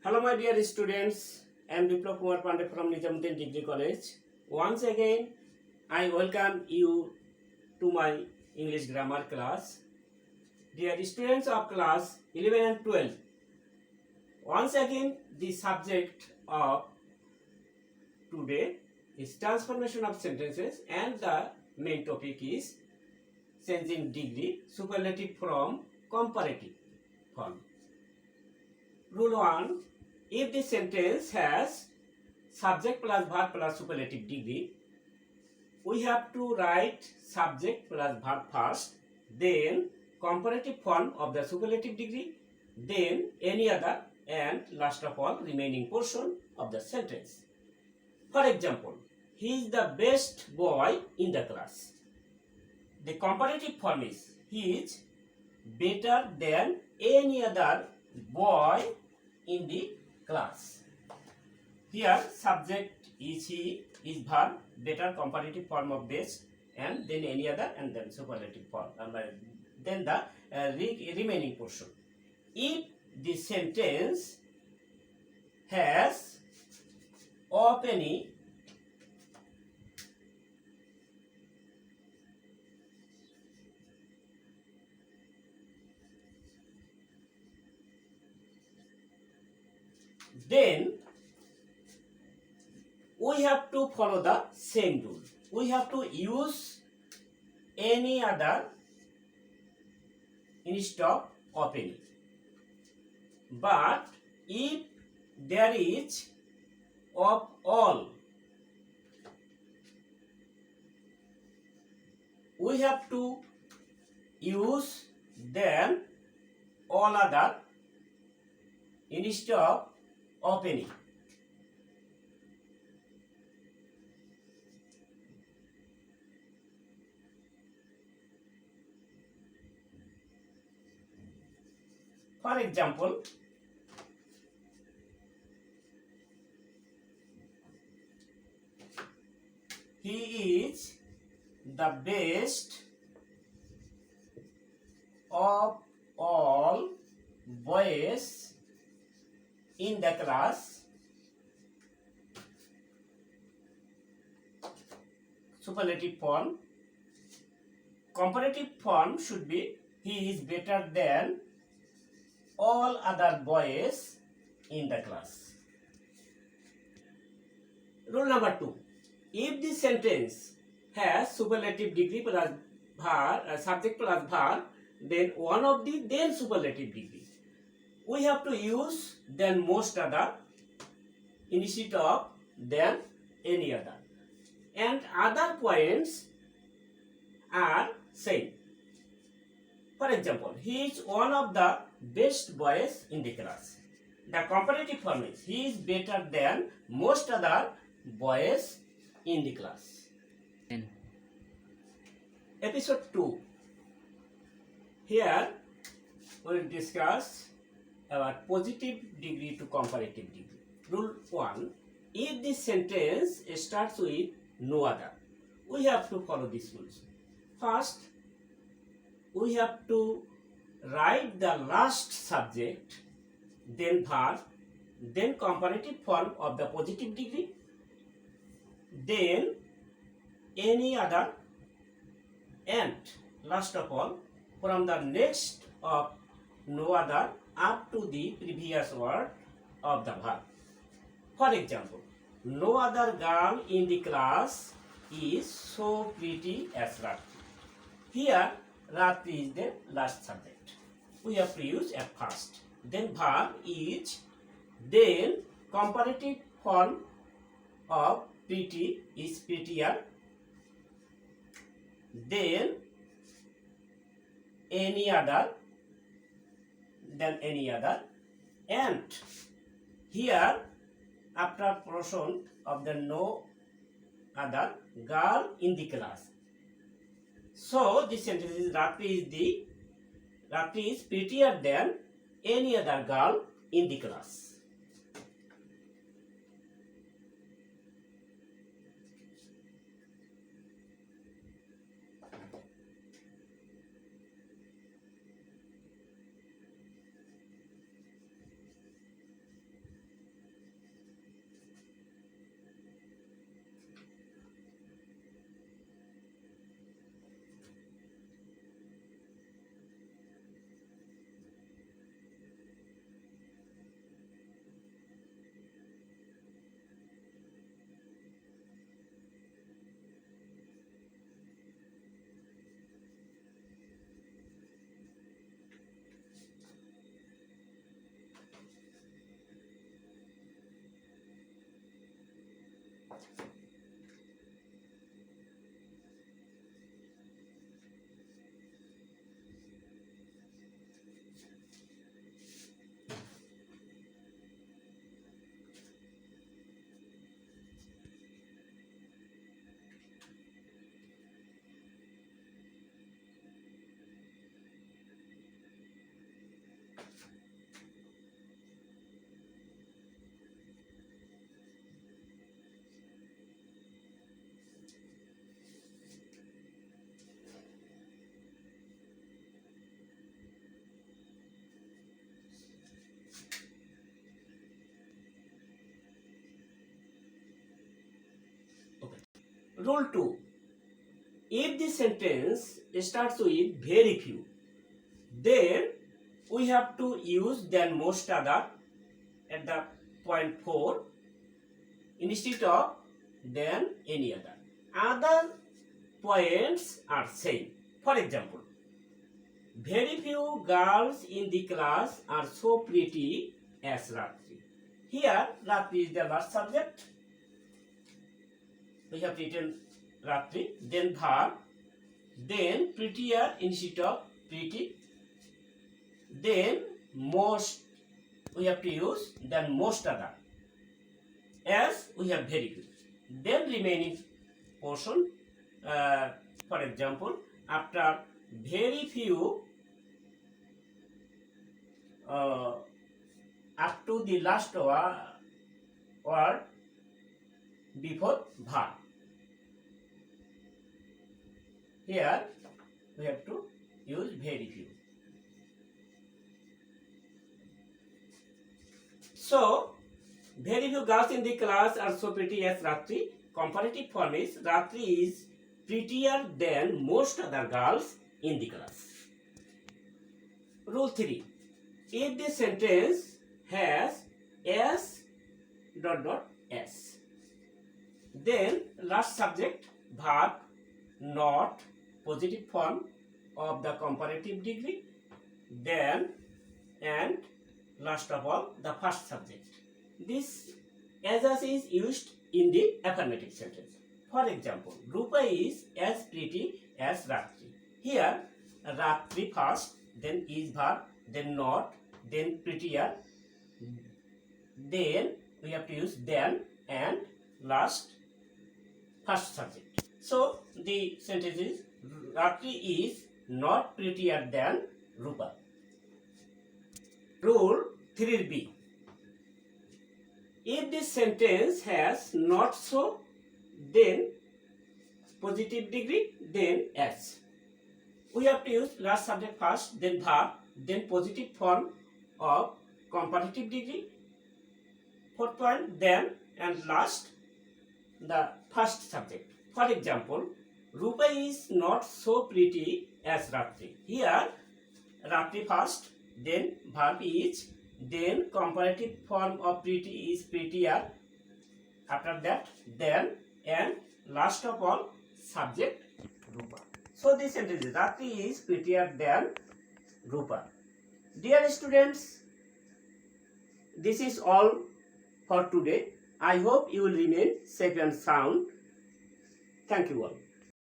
Hello, my dear students. I am Biplab Kumar Pandey from Nizamuddin Degree College. Once again, I welcome you to my English grammar class. Dear students of class 11 and 12, once again, the subject of today is transformation of sentences, and the main topic is changing degree, superlative from comparative form. Rule 1. If the sentence has subject plus verb plus superlative degree, we have to write subject plus verb first, then comparative form of the superlative degree, then any other, and last of all remaining portion of the sentence. For example, he is the best boy in the class. The comparative form is he is better than any other boy in the class. Here subject is he, is verb, better comparative form of best, and then any other, and then superlative form, then the remaining portion. If the sentence has of any then we have to follow the same rule. We have to use any other instead of any. But if there is of all, we have to use then all other instead of any. For example, he is the best of all boys in the class. Superlative form. Comparative form should be he is better than all other boys in the class. Rule number 2. If the sentence has superlative degree plus verb, subject plus verb, then one of the, then superlative degree, we have to use then most other instead of then any other, and other points are same. For example, he is one of the best boys in the class. The comparative form is he is better than most other boys in the class. Episode 2. Here we will discuss about positive degree to comparative degree. Rule 1. If the sentence starts with no other, we have to follow these rules. First, we have to write the last subject, then verb, then comparative form of the positive degree, then any other, and last of all from the next of no other up to the previous word of the verb. For example, no other girl in the class is so pretty as Ratri. Here Ratri is the last subject. We have to use at first. Then verb is, then comparative form of pretty is prettier, then any other, and here after portion of the no other girl in the class. So this sentence is Ratri is prettier than any other girl in the class. Rule 2. If the sentence starts with very few, then we have to use than most other at the point 4 instead of than any other. Other points are same. For example, very few girls in the class are so pretty as Ratri. Here, Ratri is the last subject. We have written Ratri, then verb, then prettier instead of pretty, then most, we have to use than most other, as we have very few. Then remaining portion, for example, after very few, up to the last word before verb. Here we have to use very few. So, very few girls in the class are so pretty as Ratri. Comparative form is Ratri is prettier than most other girls in the class. Rule 3. If the sentence has s ... s, then last subject, verb, not, positive form of the comparative degree, then, and last of all, the first subject. This as is used in the affirmative sentence. For example, Rupa is as pretty as Ratri. Here, Ratri first, then is verb, then not, then prettier, then we have to use then, and last first subject. So the sentence is Ratri is not prettier than Rupa. Rule 3b. If this sentence has not so, then positive degree, then as. We have to use last subject first, then verb, then positive form of comparative degree, fourth point, then, and last the first subject. For example, Rupa is not so pretty as Ratri. Here, Ratri first, then verb is, then comparative form of pretty is prettier. After that, then, and last of all, subject Rupa. So this sentence is Ratri is prettier than Rupa. Dear students, this is all for today. I hope you will remain safe and sound. Thank you all.